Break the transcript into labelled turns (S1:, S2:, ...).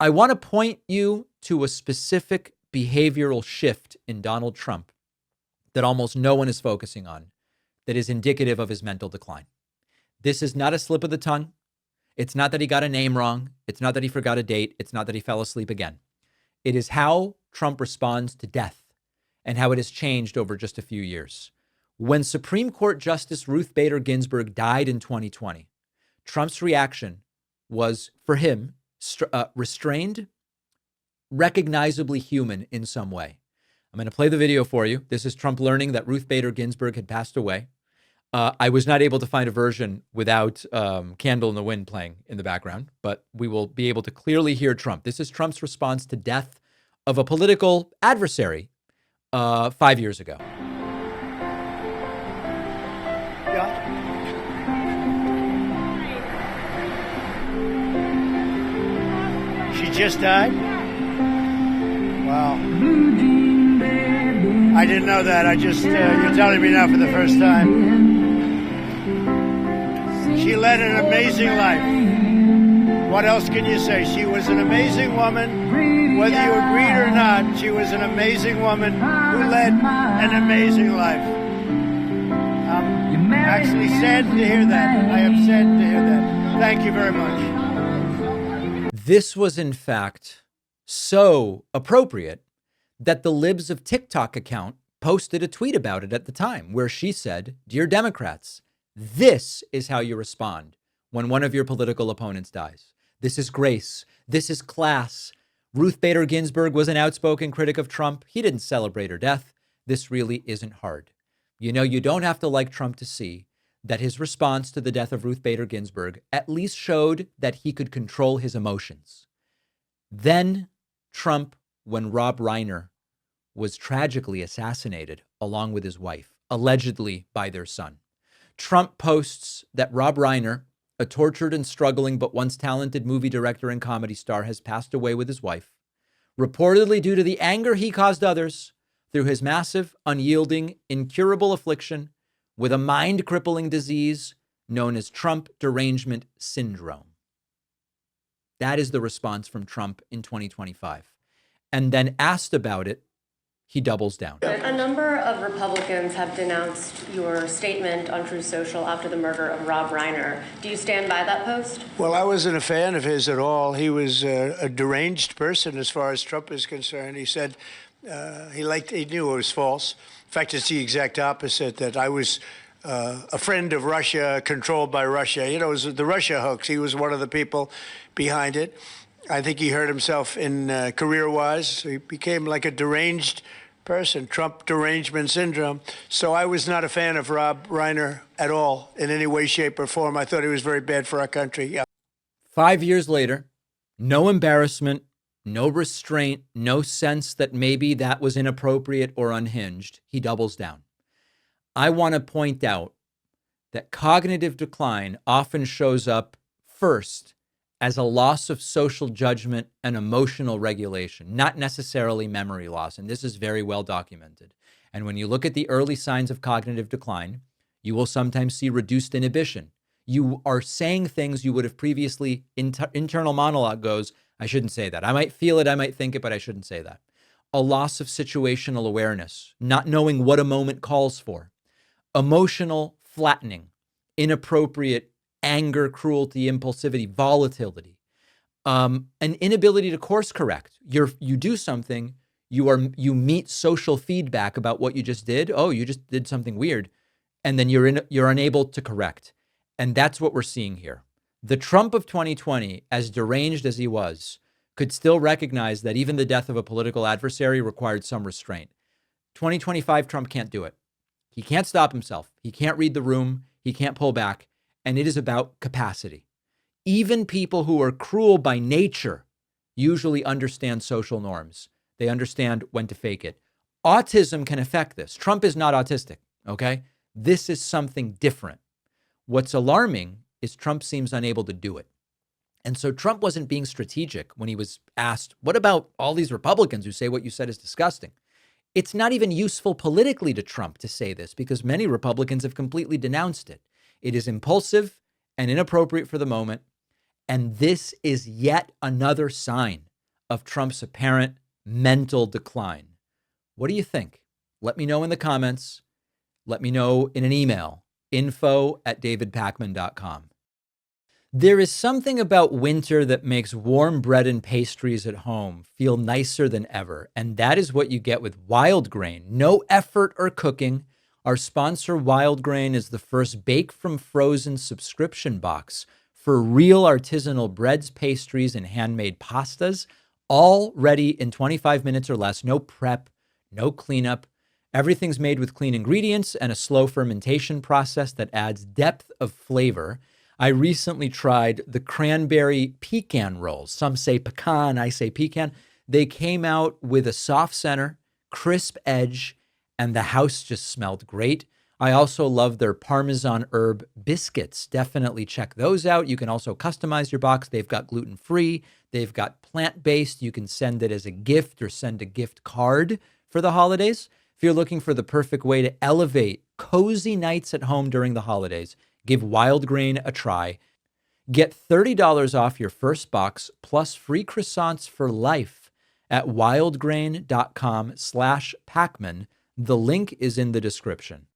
S1: I want to point you to a specific behavioral shift in Donald Trump that almost no one is focusing on that is indicative of his mental decline. This is not a slip of the tongue. It's not that he got a name wrong. It's not that he forgot a date. It's not that he fell asleep again. It is how Trump responds to death and how it has changed over just a few years. When Supreme Court Justice Ruth Bader Ginsburg died in 2020, Trump's reaction was, for him, restrained, recognizably human in some way. I'm going to play the video for you. This is Trump learning that Ruth Bader Ginsburg had passed away. I was not able to find a version without Candle in the Wind playing in the background, but we will be able to clearly hear Trump. This is Trump's response to death of a political adversary 5 years ago.
S2: Yeah. She just died? Wow. I didn't know that. I just, you're telling me now for the first time. She led an amazing life. What else can you say? She was an amazing woman. Whether you agreed or not, she was an amazing woman who led an amazing life. I'm actually sad to hear that. I am sad to hear that. Thank you very much.
S1: This was, in fact, so appropriate that the Libs of TikTok account posted a tweet about it at the time where she said, "Dear Democrats, this is how you respond when one of your political opponents dies. This is grace. This is class. Ruth Bader Ginsburg was an outspoken critic of Trump. He didn't celebrate her death. This really isn't hard." You know, you don't have to like Trump to see that his response to the death of Ruth Bader Ginsburg at least showed that he could control his emotions. Then Trump, when Rob Reiner was tragically assassinated along with his wife, allegedly by their son. Trump posts that Rob Reiner, a tortured and struggling but once talented movie director and comedy star, has passed away with his wife, reportedly due to the anger he caused others through his massive, unyielding, incurable affliction with a mind-crippling disease known as Trump derangement syndrome. That is the response from Trump in 2025. And then asked about it, he doubles down.
S3: A number of Republicans have denounced your statement on Truth Social after the murder of Rob Reiner. Do you stand by that post?
S2: Well, I wasn't a fan of his at all. He was a deranged person as far as Trump is concerned. He said he knew it was false. In fact, it's the exact opposite, that I was a friend of Russia, controlled by Russia. You know, it was the Russia hoax. He was one of the people behind it. I think he hurt himself in career-wise. He became like a deranged person, Trump derangement syndrome. So I was not a fan of Rob Reiner at all in any way, shape, or form. I thought he was very bad for our country. Yeah.
S1: 5 years later, no embarrassment, no restraint, no sense that maybe that was inappropriate or unhinged. He doubles down. I want to point out that cognitive decline often shows up first as a loss of social judgment and emotional regulation, not necessarily memory loss. And this is very well documented. And when you look at the early signs of cognitive decline, you will sometimes see reduced inhibition. You are saying things you would have previously, internal monologue goes, I shouldn't say that. I might feel it, I might think it, but I shouldn't say that. A loss of situational awareness, not knowing what a moment calls for. Emotional flattening, inappropriate anger, cruelty, impulsivity, volatility, an inability to course correct. You do something, you meet social feedback about what you just did. Oh, you just did something weird, and then you're unable to correct. And that's what we're seeing here. The Trump of 2020, as deranged as he was, could still recognize that even the death of a political adversary required some restraint. 2025 Trump can't do it. He can't stop himself. He can't read the room. He can't pull back. And it is about capacity. Even people who are cruel by nature usually understand social norms. They understand when to fake it. Autism can affect this. Trump is not autistic, okay? This is something different. What's alarming is Trump seems unable to do it. And so Trump wasn't being strategic when he was asked, what about all these Republicans who say what you said is disgusting? It's not even useful politically to Trump to say this because many Republicans have completely denounced it. It is impulsive and inappropriate for the moment. And this is yet another sign of Trump's apparent mental decline. What do you think? Let me know in the comments. Let me know in an email, info@davidpakman.com. There is something about winter that makes warm bread and pastries at home feel nicer than ever, and that is what you get with Wild Grain. No effort or cooking. Our sponsor, Wild Grain, is the first bake from frozen subscription box for real artisanal breads, pastries, and handmade pastas, all ready in 25 minutes or less. No prep, no cleanup. Everything's made with clean ingredients and a slow fermentation process that adds depth of flavor. I recently tried the cranberry pecan rolls. Some say pecan, I say pecan. They came out with a soft center, crisp edge, and the house just smelled great. I also love their Parmesan herb biscuits. Definitely check those out. You can also customize your box. They've got gluten-free. They've got plant-based. You can send it as a gift or send a gift card for the holidays. If you're looking for the perfect way to elevate cozy nights at home during the holidays, give Wild Grain a try. Get $30 off your first box plus free croissants for life at wildgrain.com/Pakman. The link is in the description.